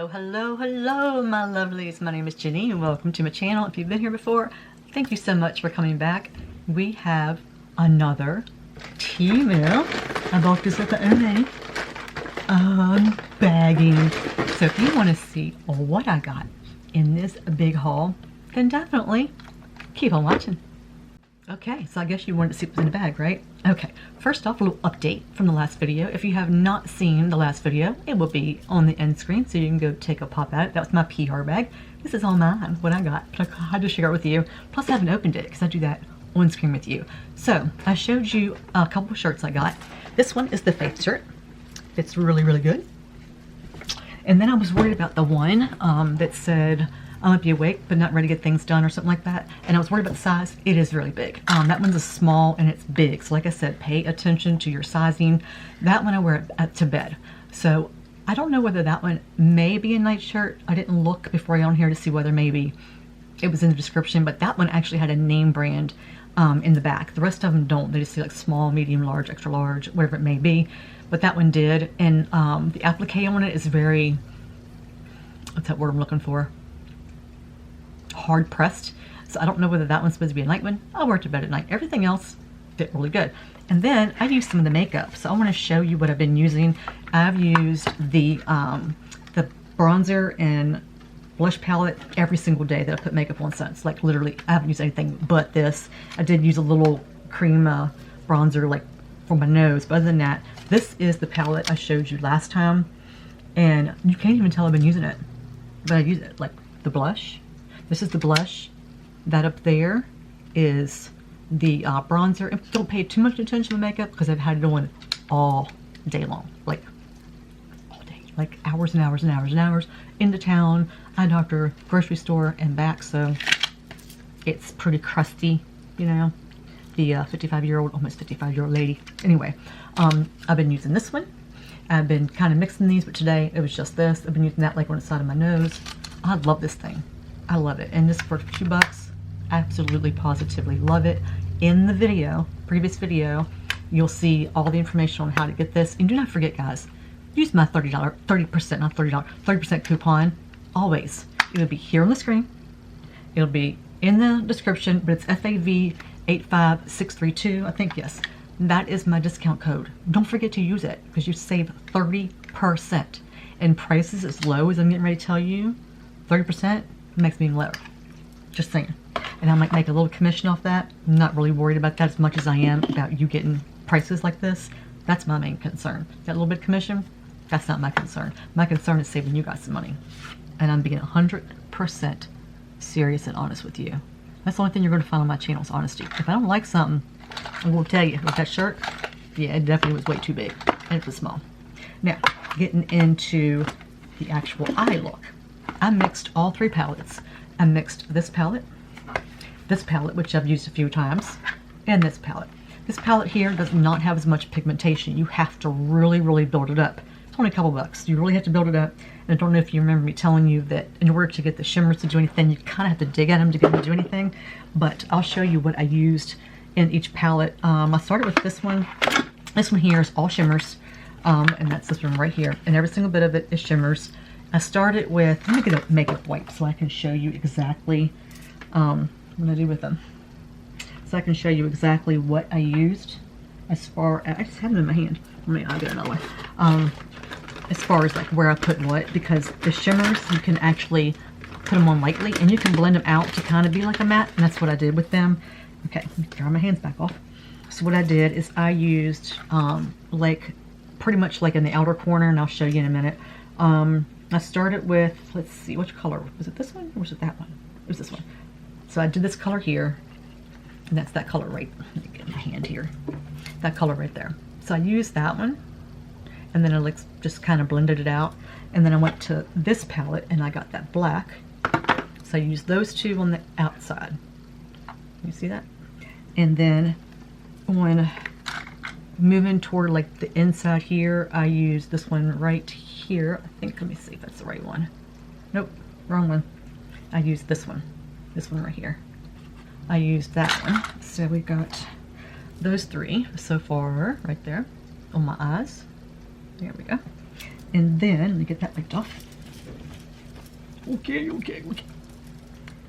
Hello, my lovelies. My name is Jenny and welcome to my channel. If you've been here before, thank you so much for coming back. We have another Temu. I bought this at the Temu bagging. So if you want to see what I got in this big haul, then definitely keep on watching. Okay, so I guess you wanted to see what was in the bag, right? Okay, first off, a little update from the last video. If you have not seen the last video, it will be on the end screen, so you can go take a pop at it. That was my PR bag. This is all mine, what I got. I had to share it with you. Plus, I haven't opened it because I do that on screen with you. So, I showed you a couple of shirts I got. This one is the Faith shirt. It's really, really good. And then I was worried about the one that said, I might be awake but not ready to get things done or something like that. And I was worried about the size. It is really big. That one's a small and it's big. So like I said, pay attention to your sizing. That one I wear to bed. So I don't know whether that one may be a night shirt. I didn't look before I got on here to see whether maybe it was in the description. But that one actually had a name brand in the back. The rest of them don't. They just say like small, medium, large, extra large, whatever it may be. But that one did. And the applique on it is very, what's that word I'm looking for? Hard pressed. So I don't know whether that one's supposed to be a night one. I'll wear it to bed at night. Everything else fit really good. And then I used some of the makeup. So I want to show you what I've been using. I've used the bronzer and blush palette every single day that I put makeup on since. Like literally, I haven't used anything but this. I did use a little cream bronzer like for my nose. But other than that, this is the palette I showed you last time. And you can't even tell I've been using it. But I use it. Like the blush. This is the blush. That up there is the bronzer. And don't pay too much attention to makeup because I've had it on all day long. Like, all day. Like hours and hours and hours and hours. Into town, eye doctor, grocery store, and back. So, it's pretty crusty, you know. The 55-year-old, almost 55-year-old lady. Anyway, I've been using this one. I've been kind of mixing these, but today it was just this. I've been using that like on the side of my nose. I love this thing. I love it. And this for $2, absolutely positively love it. In the video, previous video, you'll see all the information on how to get this. And do not forget, guys, use my $30 coupon. Always. It'll be here on the screen. It'll be in the description, but it's FAV85632. I think, yes. That is my discount code. Don't forget to use it because you save 30%. And prices as low as I'm getting ready to tell you, 30%. Makes me even lower. Just saying. And I might make a little commission off that. I'm not really worried about that as much as I am about you getting prices like this. That's my main concern. That little bit of commission, that's not my concern. My concern is saving you guys some money. And I'm being 100% serious and honest with you. That's the only thing you're going to find on my channel is honesty. If I don't like something, I will tell you. With that shirt, yeah, it definitely was way too big. And it was small. Now, getting into the actual eye look. I mixed all three palettes. I mixed this palette, which I've used a few times, and this palette. This palette here does not have as much pigmentation. You have to really, really build it up. It's only a couple bucks. You really have to build it up. And I don't know if you remember me telling you that in order to get the shimmers to do anything, you kind of have to dig at them to get them to do anything. But I'll show you what I used in each palette. I started with this one. This one here is all shimmers, and that's this one right here. And every single bit of it is shimmers. I started with, let me get a makeup wipe so I can show you exactly what I do with them. So I can show you exactly what I used as far as, I just have them in my hand. I'll get another one. As far as like where I put what, because the shimmers, you can actually put them on lightly and you can blend them out to kind of be like a matte, and that's what I did with them. Okay, let me dry my hands back off. So what I did is I used like pretty much like in the outer corner, and I'll show you in a minute. I started with, let's see, which color? Was it this one or was it that one? It was this one. So I did this color here, and that's that color right, let me get my hand here. That color right there. So I used that one, and then I like just kind of blended it out. And then I went to this palette, and I got that black. So I used those two on the outside. You see that? And then when moving toward like the inside here, I used this one right here. I think, let me see if that's the right one. Nope, wrong one. I used this one right here. I used that one. So we got those three so far right there on my eyes. There we go. And then, let me get that picked off. Okay.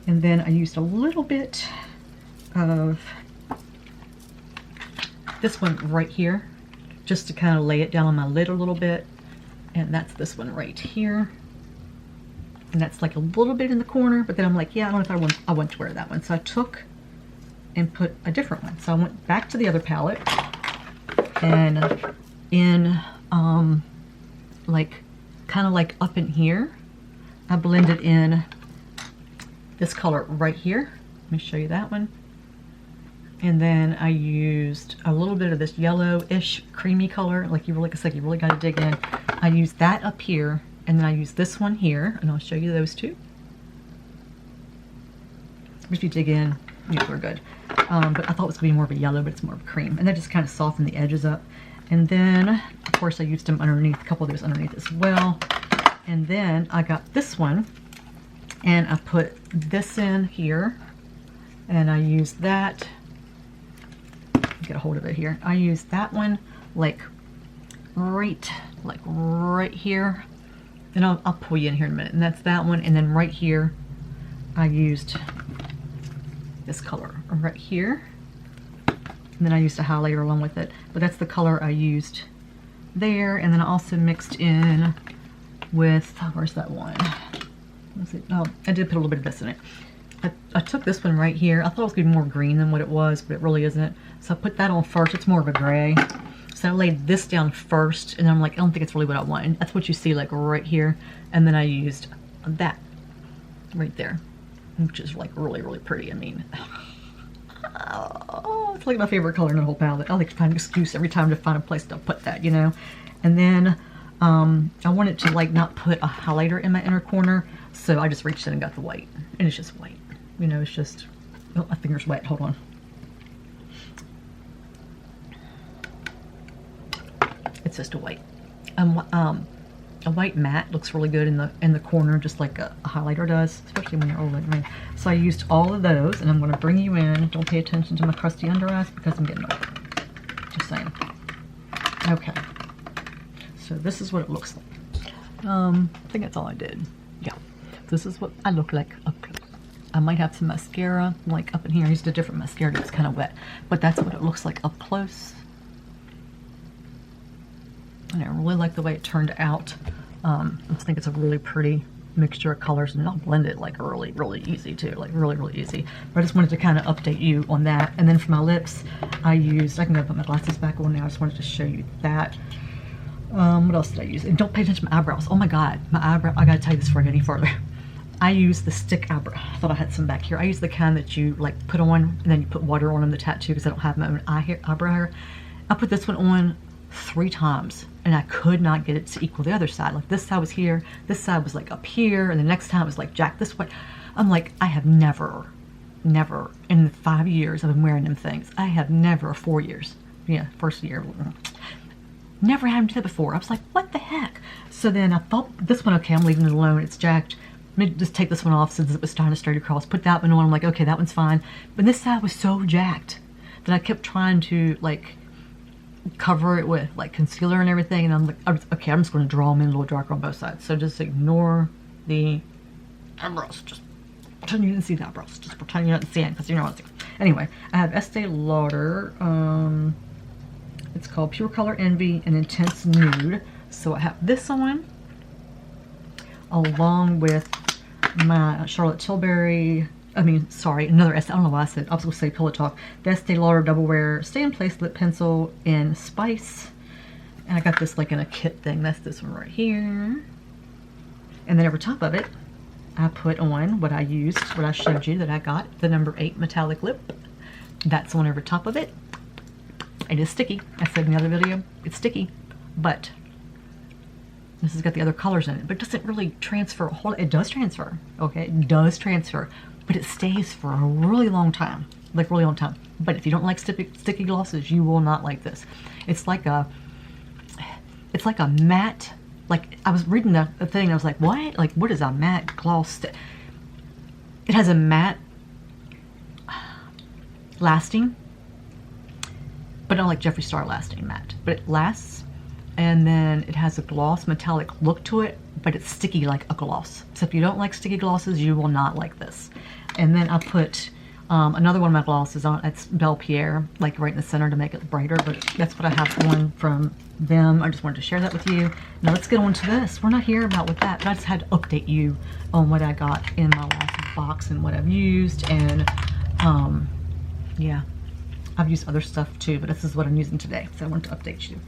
And then I used a little bit of this one right here, just to kind of lay it down on my lid a little bit. And that's this one right here. And that's like a little bit in the corner, but then I'm like, yeah, I don't know if I want to wear that one. So I took and put a different one. So I went back to the other palette, and in like kind of like up in here, I blended in this color right here. Let me show you that one. And then I used a little bit of this yellowish creamy color, like you really, it's like you really got to dig in. I used that up here, and then I used this one here, and I'll show you those two. If you dig in, yeah, they're good. But I thought it was gonna be more of a yellow, but it's more of a cream, and that just kind of softened the edges up. And then, of course, I used them underneath, a couple of those underneath as well. And then I got this one, and I put this in here, and I used that. Get a hold of it here. I used that one like right here, and I'll pull you in here in a minute. And that's that one. And then right here, I used this color right here, and then I used a highlighter along with it. But that's the color I used there. And then I also mixed in with, where's that one? What's it? Oh, I did put a little bit of this in it. I took this one right here. I thought it was going to be more green than what it was, but it really isn't. So I put that on first. It's more of a gray. So I laid this down first, and then I'm like, I don't think it's really what I want. And that's what you see like right here. And then I used that right there, which is like really, really pretty. I mean, oh, it's like my favorite color in the whole palette. I like to find an excuse every time to find a place to put that, you know. And then I wanted to like not put a highlighter in my inner corner, so I just reached in and got the white, and it's just white. You know, it's just, oh, my finger's wet, hold on. It's just a white. A white matte looks really good in the corner, just like a highlighter does, especially when you're older like me. So I used all of those, and I'm going to bring you in. Don't pay attention to my crusty under eyes because I'm getting old. Just saying. Okay. So this is what it looks like. I think that's all I did. Yeah. This is what I look like up close. I might have some mascara like up in here. I used a different mascara that's kind of wet, but that's what it looks like up close. And I really like the way it turned out. I just think it's a really pretty mixture of colors, and I'll blend it like really, really easy too, like really, really easy. But I just wanted to kind of update you on that. And then for my lips, I can go put my glasses back on now. I just wanted to show you that. What else did I use? And don't pay attention to my eyebrows. Oh my God, my eyebrow, I gotta tell you this before I get any further. I use the stick eyebrow. I thought I had some back here. I use the kind that you like put on and then you put water on them to tattoo, because I don't have my own eyebrow hair. I put this one on 3 times and I could not get it to equal the other side. Like this side was here, this side was like up here, and the next time it was like jack this way. I'm like, I have never in the 5 years I've been wearing them things, I have never, 4 years, yeah, first year, never had them do that before. I was like, what the heck? So then I thought this one, okay, I'm leaving it alone, it's jacked. Let me just take this one off since it was kind of straight across. Put that one on. I'm like, okay, that one's fine. But this side was so jacked that I kept trying to like cover it with like concealer and everything. And I'm like, okay, I'm just going to draw them in a little darker on both sides. So just ignore the eyebrows. Just pretend you didn't see the eyebrows. Just pretend you didn't see it because you know what I'm saying. Anyway, I have Estee Lauder. It's called Pure Color Envy and Intense Nude. So I have this on along with my Charlotte Tilbury, another Estee, I don't know why I was going to say Pillow Talk, the Estee Lauder Double Wear Stay in Place Lip Pencil in Spice. And I got this like in a kit thing. That's this one right here. And then over top of it, I put on what I used, what I showed you that I got, the number 8 metallic lip. That's on over top of it. It is sticky. I said in the other video, it's sticky, but this has got the other colors in it, but it doesn't really transfer a whole, it does transfer, okay? It does transfer, but it stays for a really long time, like really long time. But if you don't like sticky glosses, you will not like this. It's like a matte, like I was reading the thing, I was like, what? Like, what is a matte gloss? It has a matte lasting, but not like Jeffree Star lasting matte, but it lasts. and then it has a gloss metallic look to it, but it's sticky like a gloss. So if you don't like sticky glosses, you will not like this. And then I put another one of my glosses on. It's Belle Pierre, like right in the center to make it brighter, but that's what I have on from them. I just wanted to share that with you. Now let's get on to this. We're not here about with that, but I just had to update you on what I got in my last box and what I've used. And yeah, I've used other stuff too, but this is what I'm using today, so I wanted to update you.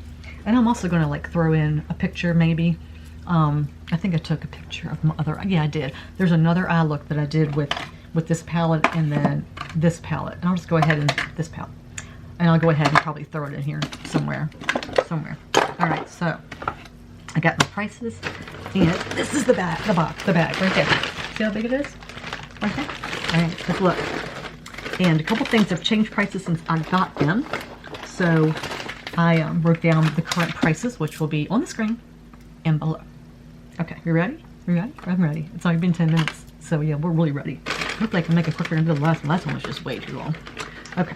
And I'm also going to like throw in a picture maybe. I think I took a picture of my other, yeah I did. There's another eye look that I did with this palette and then this palette. And I'll just go ahead and this palette. And I'll go ahead and probably throw it in here somewhere. Alright, so I got my prices. And this is the bag right there. See how big it is? Right there? Alright, let's look. And a couple things have changed prices since I got them. So I wrote down the current prices, which will be on the screen and below. Okay, you ready? You ready? I'm ready. It's only been 10 minutes. So yeah, we're really ready. Looks like I can make it quicker than the last one. Last one was just way too long. Okay,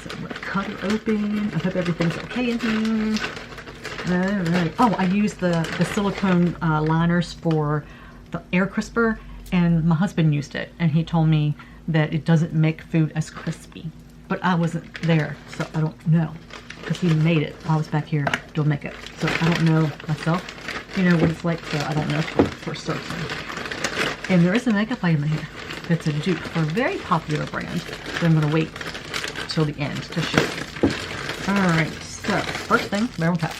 so I'm gonna cut it open. I hope everything's okay in here. Alright. Oh, I used the silicone liners for the air crisper, and my husband used it, and he told me that it doesn't make food as crispy. But I wasn't there, so I don't know. Because he made it. I was back here doing makeup. So I don't know myself, you know, what it's like, so I don't know for certain. And there is a makeup item in here that's a dupe for a very popular brand. So I'm going to wait till the end to show you. Alright, so first thing, barrel top.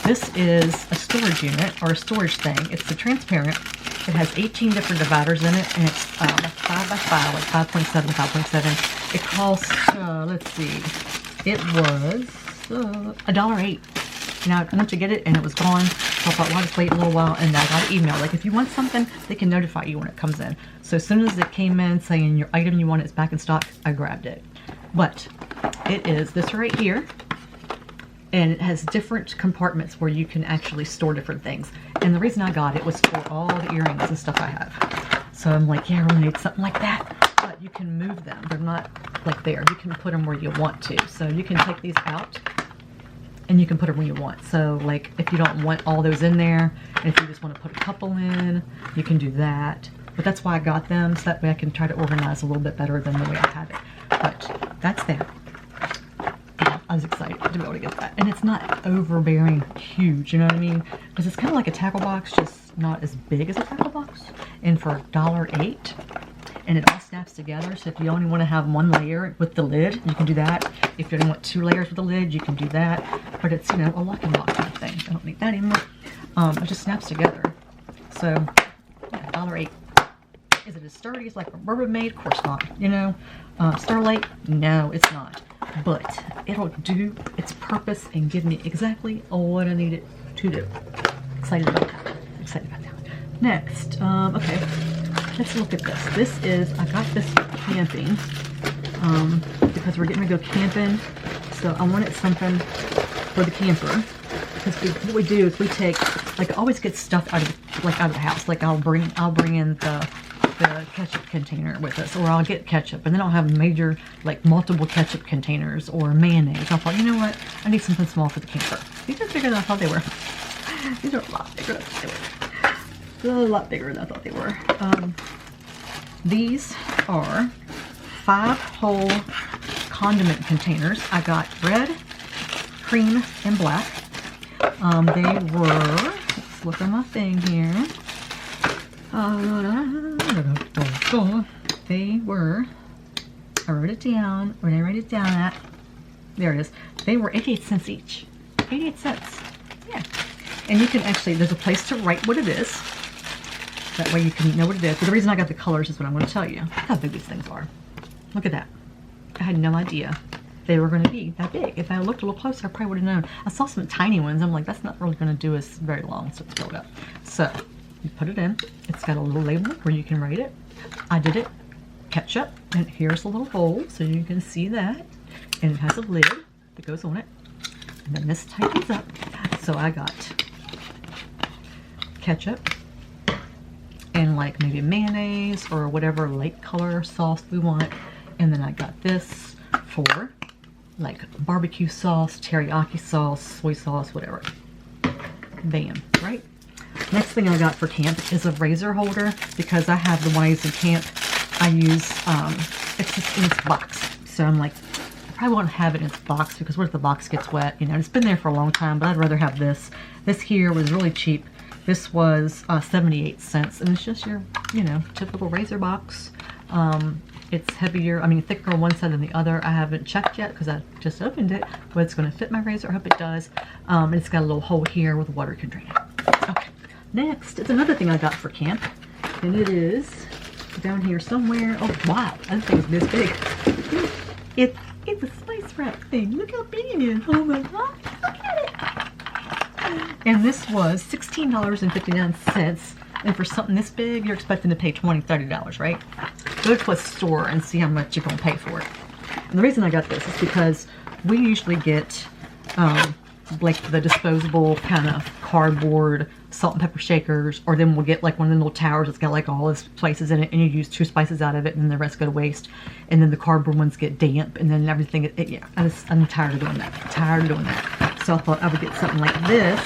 This is a storage unit, or a storage thing. It's a transparent. It has 18 different dividers in it, and it's 5 by 5, like 5.7, 5.7. It costs, let's see, it was $1.08. Now I went to get it and it was gone, so I thought, well, I'll just wait a little while, and I got an email. Like, if you want something, they can notify you when it comes in. So as soon as it came in saying your item you want is back in stock, I grabbed it. But it is this right here, and it has different compartments where you can actually store different things. And the reason I got it was for all the earrings and stuff I have. So I'm like, yeah, I really need something like that. But you can move them. They're not like there. You can put them where you want to. So you can take these out and you can put them where you want. So like if you don't want all those in there, and if you just want to put a couple in, you can do that. But that's why I got them, so that way I can try to organize a little bit better than the way I have it. But that's there. Yeah, I was excited to be able to get that. And it's not overbearing huge, you know what I mean? Because it's kind of like a tackle box, just not as big as a tackle box. And for $1.08, and it all snaps together, so if you only want to have one layer with the lid, you can do that. If you only want 2 layers with the lid, you can do that. But it's, you know, a lock and lock kind of thing. I don't need that anymore. It just snaps together. So, yeah, $1.08. Is it as sturdy as like a Rubbermaid? Of course not. You know, Starlight? No, it's not. But it'll do its purpose and give me exactly what I need it to do. Excited about that. Excited about that. Next, okay, let's look at this. This is, I got this for camping, because we're getting ready to go camping. So I wanted something for the camper. Because what we do is we take, like, I always get stuff out of the house. Like I'll bring in the ketchup container with us, or I'll get ketchup, and then I'll have major, like, multiple ketchup containers or mayonnaise. I thought, you know what, I need something small for the camper. These are bigger than I thought they were. These are a lot bigger than I thought they were. A lot bigger than I thought they were. These are 5 whole condiment containers. I got red, cream, and black. They were, let's look at my thing here. They were, I wrote it down. Where did I write it down at? There it is. They were 88 cents each. 88 cents. Yeah. And you can actually, there's a place to write what it is. That way you can know what it is. But the reason I got the colors is what I'm going to tell you. Look how big these things are. Look at that. I had no idea they were going to be that big. If I looked a little closer, I probably would have known. I saw some tiny ones. I'm like, that's not really going to do us very long, so it's filled up. So you put it in. It's got a little label where you can write it. I did it. Ketchup. And here's a little hole so you can see that. And it has a lid that goes on it. And then this tightens up. So I got ketchup. And like maybe mayonnaise or whatever light color sauce we want. And then I got this for like barbecue sauce, teriyaki sauce, soy sauce, whatever. Bam, right? Next thing I got for camp is a razor holder, because I have the one I use in camp. I use, it's just in its box. So I'm like, I probably won't have it in its box, because what if the box gets wet? You know, it's been there for a long time, but I'd rather have this. This here was really cheap. This was 78 cents, and it's just your, you know, typical razor box. It's heavier, I mean thicker on one side than the other. I haven't checked yet because I just opened it, but it's going to fit my razor. I hope it does. It's got a little hole here with water can drain it. Okay, next, it's another thing I got for camp, and it is down here somewhere. Oh wow, I didn't think it was this big. It's a spice rack thing. Look how big it is. Oh my god, look at it. And this was $16.59. And for something this big, you're expecting to pay $20, $30, right? Go to a store and see how much you're going to pay for it. And the reason I got this is because we usually get like the disposable kind of cardboard salt and pepper shakers, or then we'll get like one of the little towers that's got like all the spices in it, and you use 2 spices out of it, and then the rest go to waste. And then the cardboard ones get damp, and then everything. Yeah, I'm tired of doing that. Tired of doing that. So I thought I would get something like this,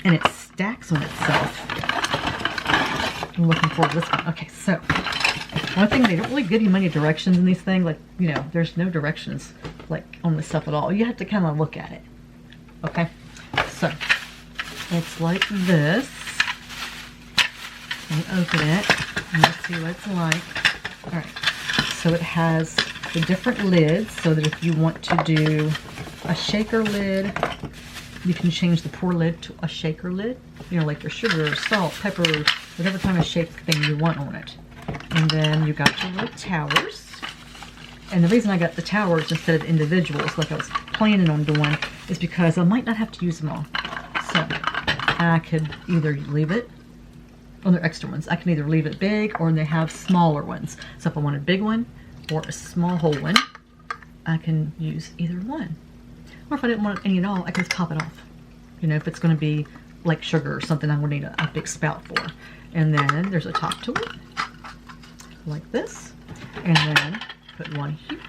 and it stacks on itself. I'm looking forward to this one. Okay, so one thing, they don't really give you many directions in these things. Like, you know, there's no directions like on this stuff at all. You have to kind of look at it. Okay, so it's like this. Let me open it and let's see what it's like. All right, so it has the different lids, so that if you want to do a shaker lid, you can change the pour lid to a shaker lid. You know, like your sugar, salt, pepper, whatever kind of shake thing you want on it. And then you got your little towers. And the reason I got the towers instead of individuals, like I was planning on doing, is because I might not have to use them all. So I could either leave it, oh, they're extra ones. I can either leave it big, or they have smaller ones. So if I want a big one or a small whole one, I can use either one. Or if I didn't want any at all, I can just pop it off. You know, if it's going to be like sugar or something, I would need a big spout for. And then there's a top to it, like this. And then put one here.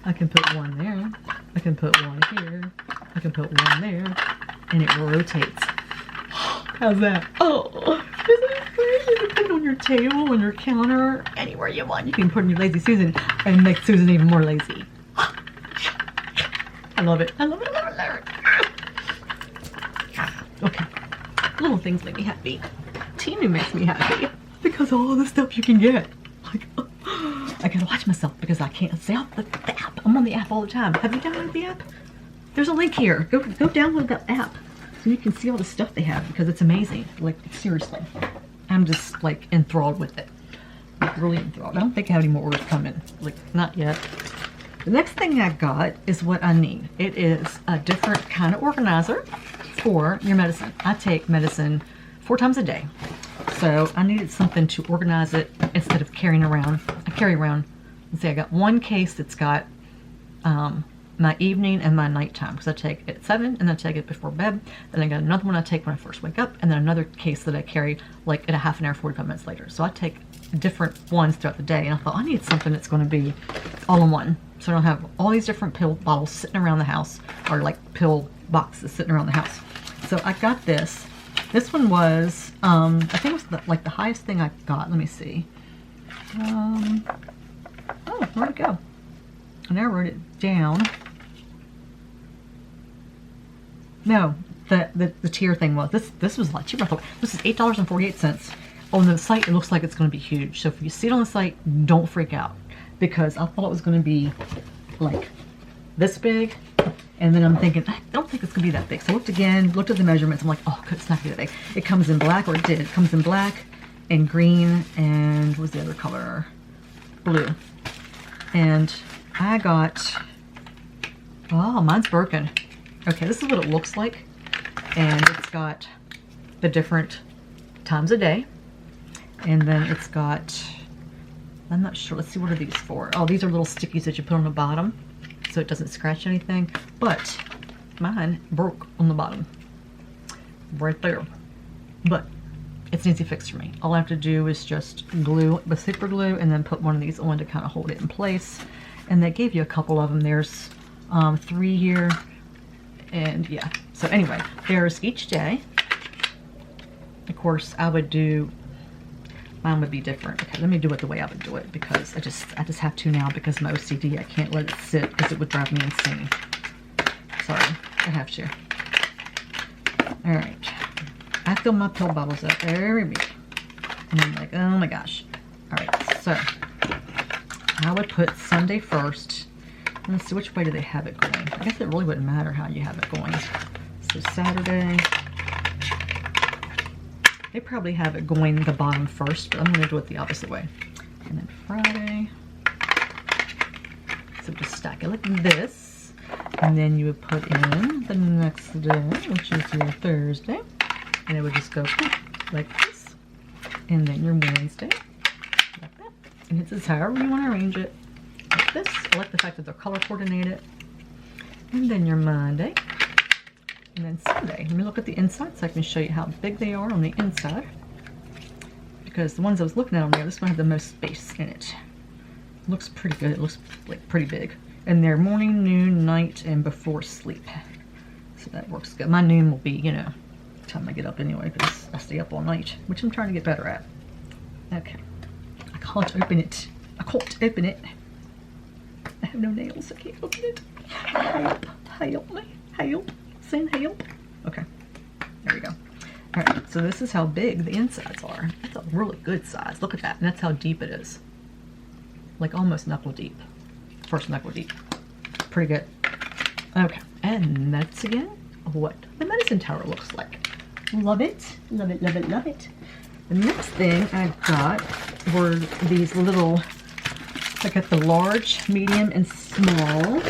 I can put one there. I can put one here. I can put one there. And it rotates. How's that? Oh, isn't it great? You can put it on your table, on your counter, anywhere you want. You can put it in your Lazy Susan and make Susan even more lazy. I love it. I love it. I love it. I love it. Okay. Little things make me happy. Temu makes me happy because all the stuff you can get. Like, I gotta watch myself because I can't say the app. I'm on the app all the time. Have you downloaded the app? There's a link here. Go download that app so you can see all the stuff they have, because it's amazing. Like, seriously. I'm just like enthralled with it. Like, really enthralled. I don't think I have any more orders coming. Like, not yet. The next thing I got is what I need. It is a different kind of organizer for your medicine. I take medicine 4 times a day. So I needed something to organize it instead of carrying around. I carry around, let's see, I got one case that's got my evening and my nighttime, because I take it at 7 and then I take it before bed. Then I got another one I take when I first wake up, and then another case that I carry like at a half an hour, 45 minutes later. So I take different ones throughout the day, and I thought I need something that's going to be all in one. So I don't have all these different pill bottles sitting around the house, or like pill boxes sitting around the house. So I got this. This one was, I think it was like the highest thing I got. Let me see. Oh, where'd it go? I never wrote it down. No, the tier thing was, this was a lot cheaper. I thought, this is $8.48. On the site, it looks like it's going to be huge. So if you see it on the site, don't freak out, because I thought it was going to be like this big. And then I'm thinking, I don't think it's going to be that big. So I looked again, looked at the measurements. I'm like, oh, it's not going to be that big. It comes in black, or it did. It comes in black and green and what was the other color? Blue. And I got, oh, mine's broken. Okay, this is what it looks like. And it's got the different times a day. And then it's got, I'm not sure, let's see, what are these for? Oh, these are little stickies that you put on the bottom so it doesn't scratch anything. But mine broke on the bottom. Right there. But it's an easy fix for me. All I have to do is just glue the super glue and then put one of these on to kind of hold it in place. And they gave you a couple of them. There's 3 here. And yeah. So anyway, there's each day. Of course, I would do, mine would be different. Okay, let me do it the way I would do it because I just have to now because of my OCD. I can't let it sit because it would drive me insane. Sorry, I have to. All right, I fill my pill bottles up every week. And I'm like, oh my gosh. All right, so I would put Sunday first. Let's see, which way do they have it going? I guess it really wouldn't matter how you have it going. So Saturday, they probably have it going the bottom first, but I'm going to do it the opposite way. And then Friday, so just stack it like this. And then you would put in the next day, which is your Thursday. And it would just go like this. And then your Wednesday, like that. And it's just however you want to arrange it. Like this. I like the fact that they're color coordinated. And then your Monday. And then Sunday. Let me look at the inside so I can show you how big they are on the inside. Because the ones I was looking at on there, this one had the most space in it. Looks pretty good. It looks like pretty big. And they're morning, noon, night, and before sleep. So that works good. My noon will be, you know, time I get up anyway because I stay up all night, which I'm trying to get better at. Okay. I can't open it. I can't open it. I have no nails. I can't open it. Help. Help me. Help. Send help. Okay. There we go. Alright, so this is how big the insides are. That's a really good size. Look at that. And that's how deep it is. Like almost knuckle deep. First knuckle deep. Pretty good. Okay. And that's again what the medicine tower looks like. Love it. Love it, love it, love it. The next thing I got were these little, I got the large, medium, and small.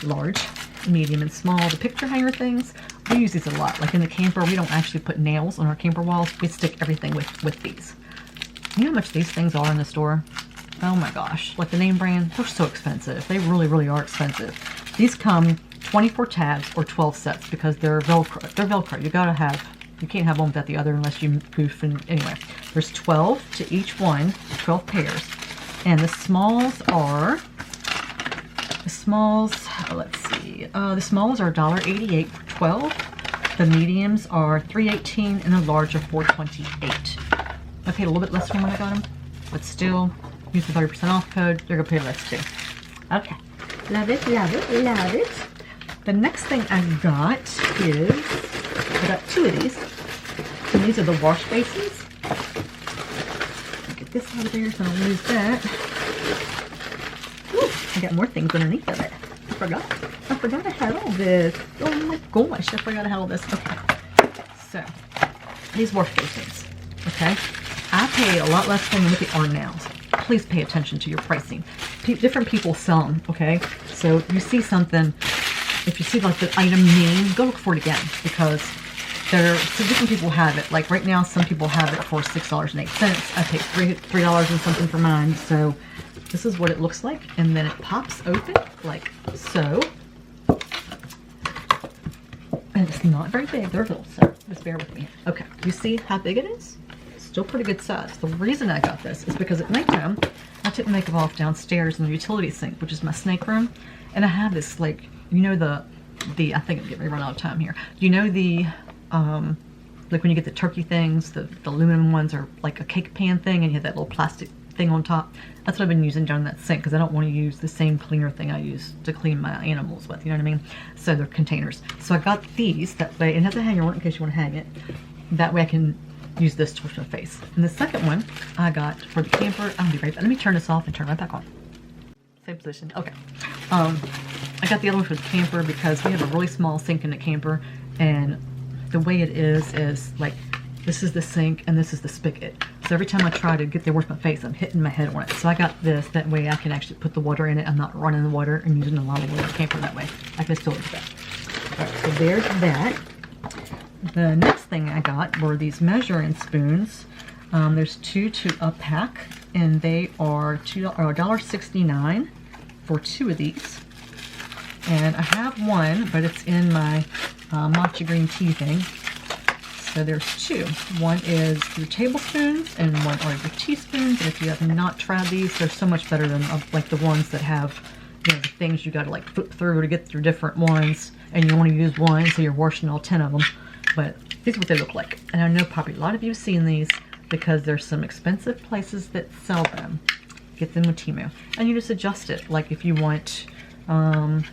Large, medium, and small. The picture hanger things. We use these a lot. Like in the camper, we don't actually put nails on our camper walls. We stick everything with these. You know how much these things are in the store? Oh my gosh. Like the name brand, they're so expensive. They really, really are expensive. These come 24 tabs or 12 sets because they're Velcro. They're Velcro. You gotta have, you can't have one without the other unless you goof. And anyway, there's 12 to each one, 12 pairs. And the smalls are, let's see, the smalls are $1.88 for 12. The mediums are $3.18 and the large are $4.28. I paid a little bit less from when I got them, but still, use the 30% off code. You're gonna pay less too. Okay, love it, love it, love it. The next thing I got is, I got two of these. And these are the wash basins. Get this out of there so I don't lose that. Ooh, I got more things underneath of it. I forgot I had all this. Oh my gosh, I forgot I had all this. Okay, so these wash basins, okay? I paid a lot less for them than what they are now. Please pay attention to your pricing. Different people sell them, okay? So if you see something, if you see like the item name, go look for it again because so different people have it. Like right now, some people have it for $6.08. I paid $3 and something for mine. So this is what it looks like. And then it pops open like so. And it's not very big. They're little, so just bear with me. Okay, you see how big it is? Still pretty good size. The reason I got this is because at nighttime, I took makeup off downstairs in the utility sink, which is my snake room. And I have this like, you know the I think I'm getting ready to run out of time here. You know the, like when you get the turkey things, the aluminum ones are like a cake pan thing and you have that little plastic thing on top. That's what I've been using down that sink because I don't want to use the same cleaner thing I use to clean my animals with, you know what I mean? So they're containers. So I got these that way, and it has a hanger on it in case you want to hang it. That way I can use this to wash my face. And the second one I got for the camper, I'll be right back. Let me turn this off and turn it right back on. Same position. Okay. I got the other one for the camper because we have a really small sink in the camper, and the way it is like this is the sink and this is the spigot. So every time I try to get there wash my face, I'm hitting my head on it. So I got this, that way I can actually put the water in it. I'm not running the water and using a lot of water in the camper that way. I can still do that. Alright, so there's that. The next thing I got were these measuring spoons. There's 2 to a pack, and they are $1.69 for 2 of these. And I have one, but it's in my matcha green tea thing. So there's 2. One is your tablespoons, and one are your teaspoons. And if you have not tried these, they're so much better than like the ones that have, you know, the things you got to like flip through to get your different ones, and you want to use one, so you're washing all 10 of them. But these are what they look like. And I know probably a lot of you have seen these because there's some expensive places that sell them. Get them with Temu. And you just adjust it. Like if you want 1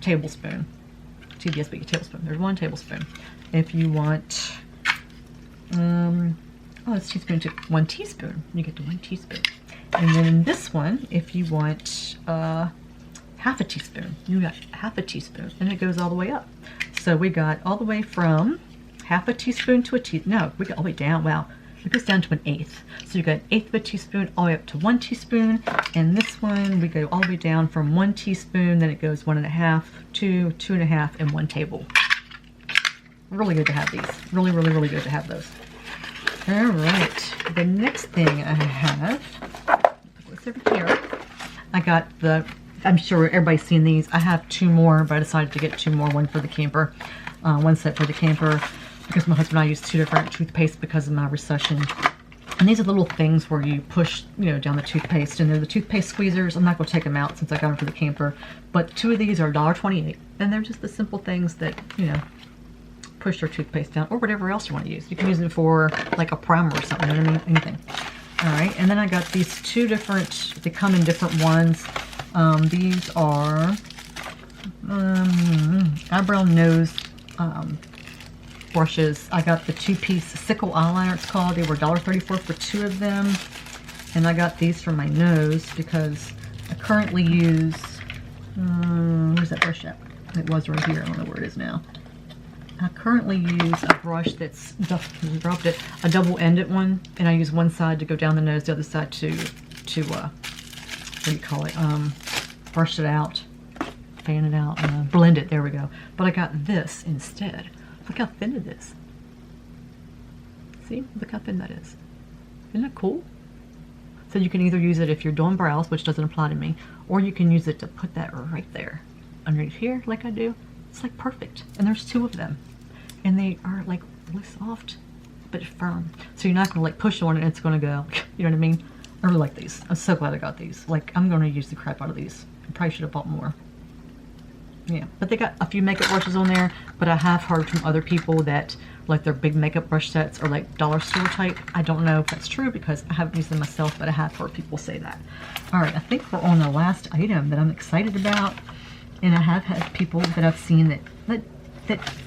tablespoon. TBS, but tablespoon. There's 1 tablespoon. If you want, it's teaspoon to 1 teaspoon. You get to 1 teaspoon. And then in this one, if you want half a teaspoon, you got half a teaspoon, and it goes all the way up. So we got all the way from half a teaspoon to a teaspoon. No, we got all the way down. Wow, it goes down to 1/8. So you got 1/8 of a teaspoon all the way up to 1 teaspoon. And this one, we go all the way down from 1 teaspoon, then it goes 1.5, 2, 2.5, and 1 table. Really good to have these. Really, really, really good to have those. All right, the next thing I have, put this over here. I got the, I'm sure everybody's seen these. I have 2 more, but I decided to get 2 more, one for the camper, 1 set for the camper, because my husband and I use 2 different toothpaste because of my recession. And these are little things where you push, down the toothpaste, and they're the toothpaste squeezers. I'm not going to take them out since I got them for the camper, but 2 of these are $1.28, and they're just the simple things that, push your toothpaste down, or whatever else you want to use. You can use it for like a primer or something, you know what I mean? Anything. All right, and then I got these 2 different, they come in different ones. These are eyebrow nose brushes. I got the 2-piece Sickle Eyeliner, it's called. They were $1.34 for 2 of them. And I got these for my nose because I currently use, where's that brush at? It was right here, I don't know where it is now. I currently use a brush that's, dropped it, a double-ended one, and I use one side to go down the nose, the other side to what do you call it, brush it out, fan it out, blend it, there we go. But I got this instead. Look how thin it is. See, look how thin that is. Isn't that cool? So you can either use it if you're doing brows, which doesn't apply to me, or you can use it to put that right there, underneath here, like I do. It's like perfect, and there's 2 of them, and they are like really soft but firm, so you're not gonna like push on it and it's gonna go, you know what I mean? I really like these. I'm so glad I got these. Like, I'm gonna use the crap out of these. I probably should have bought more. Yeah, but they got a few makeup brushes on there, but I have heard from other people that like their big makeup brush sets are like dollar store type. I don't know if that's true because I haven't used them myself, but I have heard people say that. All right, I think we're on the last item that I'm excited about. And I have had people that I've seen that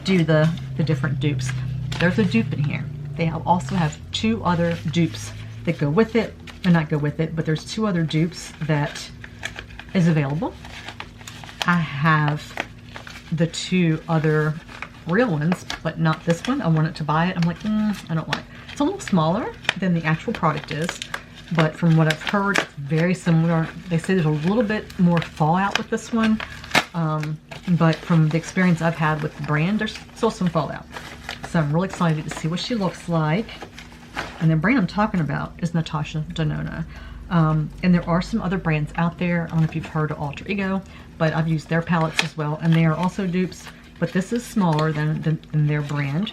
do the different dupes. There's a dupe in here. They also have 2 other dupes that go with it, or not go with it, but there's 2 other dupes that is available. I have the 2 other real ones, but not this one. I wanted to buy it. I'm like, I don't want it. It's a little smaller than the actual product is, but from what I've heard, it's very similar. They say there's a little bit more fallout with this one. But from the experience I've had with the brand, there's still some fallout. So I'm really excited to see what she looks like. And the brand I'm talking about is Natasha Denona. And there are some other brands out there. I don't know if you've heard of Alter Ego, but I've used their palettes as well. And they are also dupes, but this is smaller than their brand.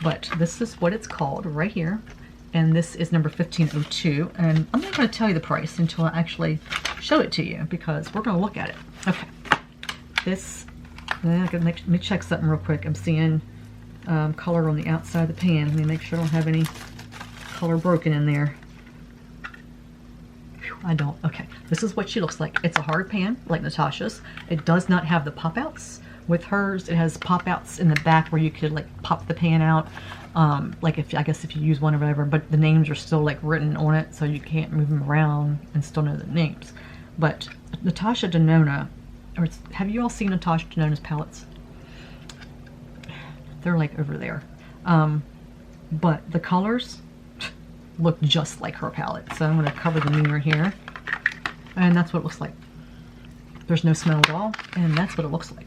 But this is what it's called right here. And this is number 1502. And I'm not going to tell you the price until I actually show it to you because we're going to look at it. Okay. This, let me check something real quick. I'm seeing color on the outside of the pan. Let me make sure I don't have any color broken in there. Whew, I don't. Okay, this is what she looks like. It's a hard pan, like Natasha's. It does not have the pop-outs. With hers, it has pop-outs in the back where you could like pop the pan out. Like I guess if you use one or whatever, but the names are still like written on it, so you can't move them around and still know the names. But Natasha Denona, have you all seen Natasha Denona's palettes? They're like over there. But the colors look just like her palette. So I'm going to cover the mirror here. And that's what it looks like. There's no smell at all. And that's what it looks like.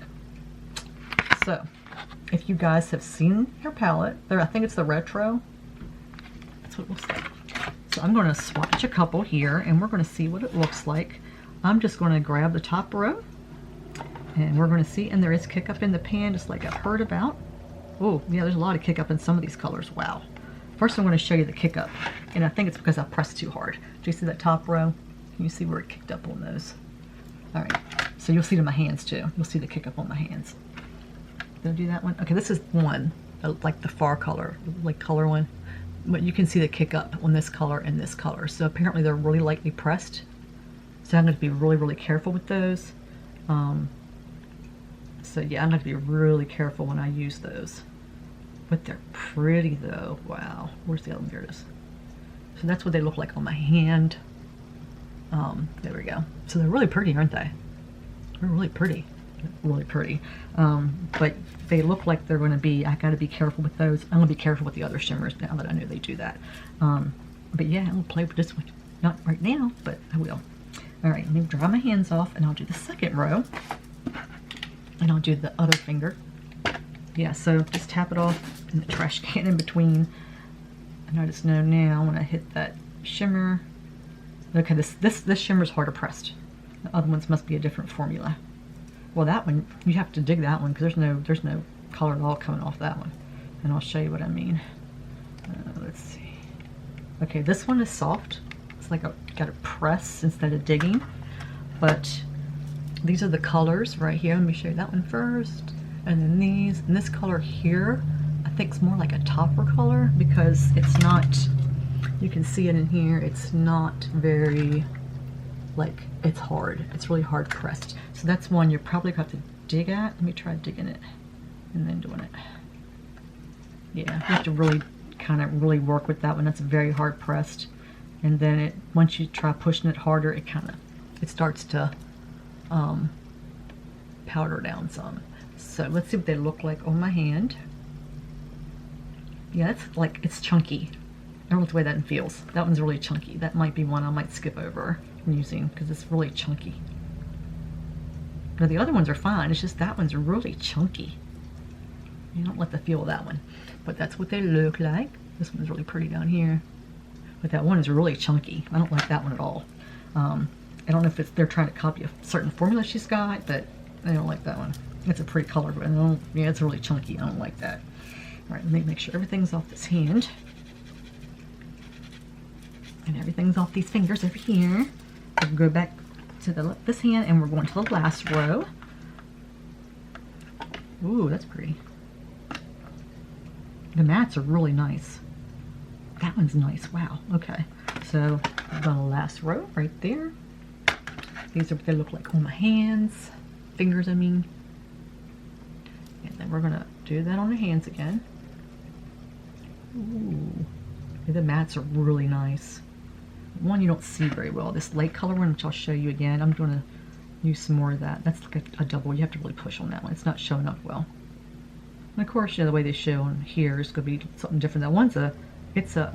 So if you guys have seen her palette, I think it's the retro. That's what it looks like. So I'm going to swatch a couple here and we're going to see what it looks like. I'm just going to grab the top row. And we're going to see, and there is kick up in the pan, just like I've heard about. Oh, yeah, there's a lot of kick up in some of these colors. Wow. First, I'm going to show you the kick up. And I think it's because I pressed too hard. Do you see that top row? Can you see where it kicked up on those? All right. So you'll see it in my hands, too. You'll see the kick up on my hands. Did I do that one? Okay, this is one. like the far color, like color one. But you can see the kick up on this color and this color. So apparently they're really lightly pressed. So I'm going to be really, really careful with those. So yeah, I'm going to be really careful when I use those. But they're pretty though. Wow. Where's the other one? There it is. So that's what they look like on my hand. There we go. So they're really pretty, aren't they? They're really pretty. Really pretty. But they look like they're going to be, I got to be careful with those. I'm going to be careful with the other shimmers now that I know they do that. But yeah, I'm going to play with this one. Not right now, but I will. All right, let me dry my hands off and I'll do the second row. And I'll do the other finger. Yeah, so just tap it off in the trash can in between. And I just know now when I hit that shimmer. Okay, this shimmer's harder pressed. The other ones must be a different formula. Well, that one, you have to dig that one because there's no color at all coming off that one. And I'll show you what I mean. Let's see. Okay, this one is soft. It's like got to press instead of digging. But these are the colors right here. Let me show you that one first. And then these. And this color here, I think it's more like a topper color because it's not, you can see it in here, it's not very, like, it's hard. It's really hard pressed. So that's one you're probably going to have to dig at. Let me try digging it and then doing it. Yeah, you have to really kind of really work with that one. That's very hard pressed. And then once you try pushing it harder, it starts to powder down some. So let's see what they look like on my hand. Yeah, it's chunky. I don't know the way that one feels. That one's really chunky. That might be one I might skip over using because it's really chunky. Now the other ones are fine. It's just that one's really chunky. You don't like the feel of that one. But that's what they look like. This one's really pretty down here. But that one is really chunky. I don't like that one at all. I don't know if they're trying to copy a certain formula she's got, but I don't like that one. It's a pretty color, but yeah, it's really chunky. I don't like that. All right, let me make sure everything's off this hand. And everything's off these fingers over here. We'll go back to this hand, and we're going to the last row. Ooh, that's pretty. The mats are really nice. That one's nice. Wow. Okay. So I've done the last row right there. These are what they look like on my hands. Fingers, I mean. And then we're going to do that on the hands again. Ooh. The mats are really nice. One you don't see very well. This light color one, which I'll show you again. I'm going to use some more of that. That's like a double. You have to really push on that one. It's not showing up well. And of course, the way they show on here is going to be something different. That one's it's a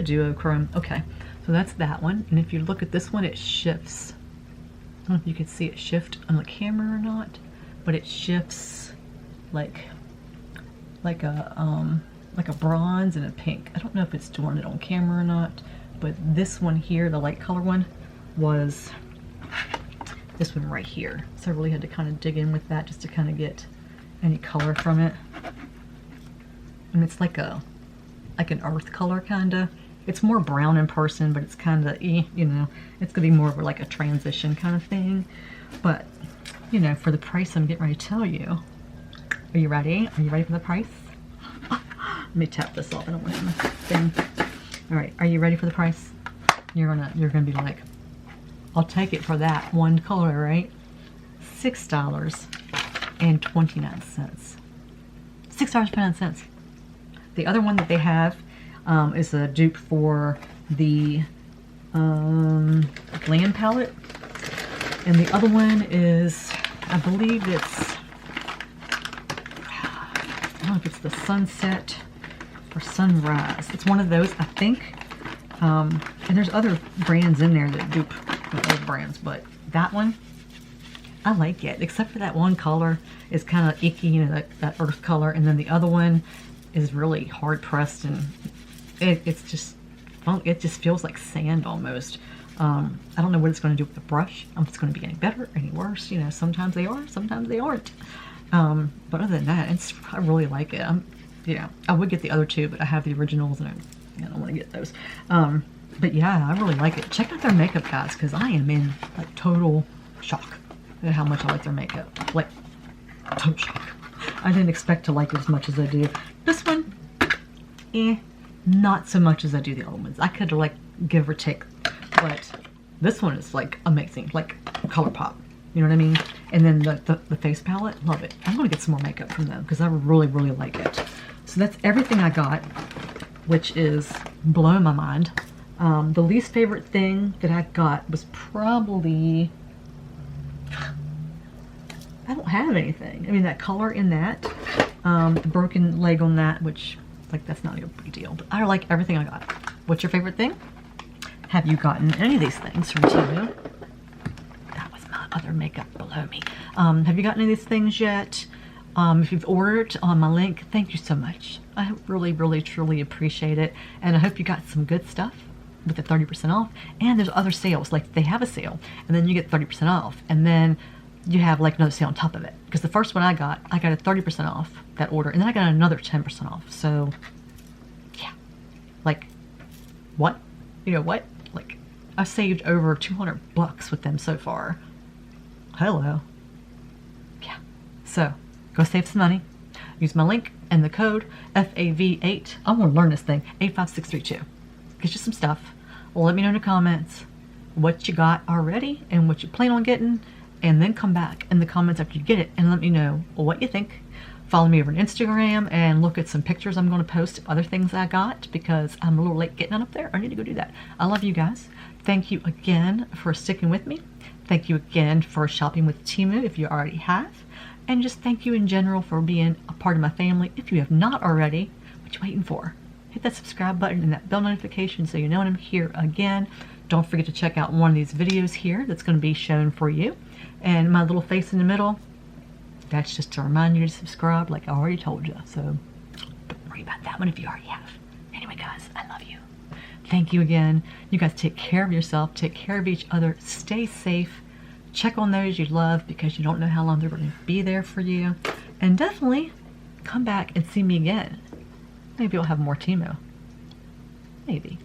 duochrome. Okay, so that's that one. And if you look at this one, it shifts. I don't know if you can see it shift on the camera or not, but it shifts like a bronze and a pink. I don't know if it's doing it on camera or not, but this one here, the light color one, was this one right here. So I really had to kind of dig in with that just to kind of get any color from it. And it's like an earth color kind of. It's more brown in person, but it's kind of, you know, it's gonna be more of like a transition kind of thing. But, you know, for the price I'm getting ready to tell you. Are you ready? Are you ready for the price? Let me tap this off. I don't want my thing. All right, are you ready for the price? You're gonna be like, I'll take it for that one color, right? $6.29. $6.29. The other one that they have is a dupe for the Glam palette, and the other one is, I believe it's, I don't know if it's the Sunset or Sunrise. It's one of those, I think. And there's other brands in there that dupe other brands, but that one, I like it, except for that one color is kind of icky, you know, that earth color, and then the other one is really hard pressed, and it just feels like sand almost. I don't know what it's going to do with the brush. If it's going to be any better, any worse. You know, sometimes they are, sometimes they aren't. But other than that, I really like it. Yeah, I would get the other two, but I have the originals, and I don't want to get those. But yeah, I really like it. Check out their makeup, guys, because I am in like total shock at how much I like their makeup. Like, total shock. I didn't expect to like it as much as I do. This one, not so much as I do the other ones. I could like give or take, but this one is like amazing, like color pop. You know what I mean? And then the face palette, love it. I'm gonna get some more makeup from them because I really, really like it. So that's everything I got, which is blowing my mind. The least favorite thing that I got was probably, I don't have anything. I mean, that color in that, the broken leg on that, which, like, that's not a big deal. But I like everything I got. What's your favorite thing? Have you gotten any of these things from Temu? That was my other makeup below me. Have you gotten any of these things yet? If you've ordered on my link, thank you so much. I really, really, truly appreciate it. And I hope you got some good stuff with the 30% off. And there's other sales, like they have a sale and then you get 30% off. And then you have like another sale on top of it. Because the first one I got a 30% off that order. And then I got another 10% off. So yeah, like what? You know what? Like I've saved over 200 bucks with them so far. Hello. Yeah. So go save some money. Use my link and the code FAV8. I want to learn this thing. 85632. Get you some stuff. Let me know in the comments what you got already and what you plan on getting, and then come back in the comments after you get it and let me know what you think. Follow me over on Instagram and look at some pictures I'm going to post of other things I got because I'm a little late getting up there. I need to go do that. I love you guys. Thank you again for sticking with me. Thank you again for shopping with Temu if you already have. And just thank you in general for being a part of my family. If you have not already, what you waiting for? Hit that subscribe button and that bell notification so you know when I'm here again. Don't forget to check out one of these videos here that's going to be shown for you. And my little face in the middle, that's just to remind you to subscribe like I already told you. So don't worry about that one if you already have. Anyway, guys, I love you. Thank you again. You guys take care of yourself. Take care of each other. Stay safe. Check on those you love because you don't know how long they're going to be there for you. And definitely come back and see me again. Maybe we'll have more Temu. Maybe.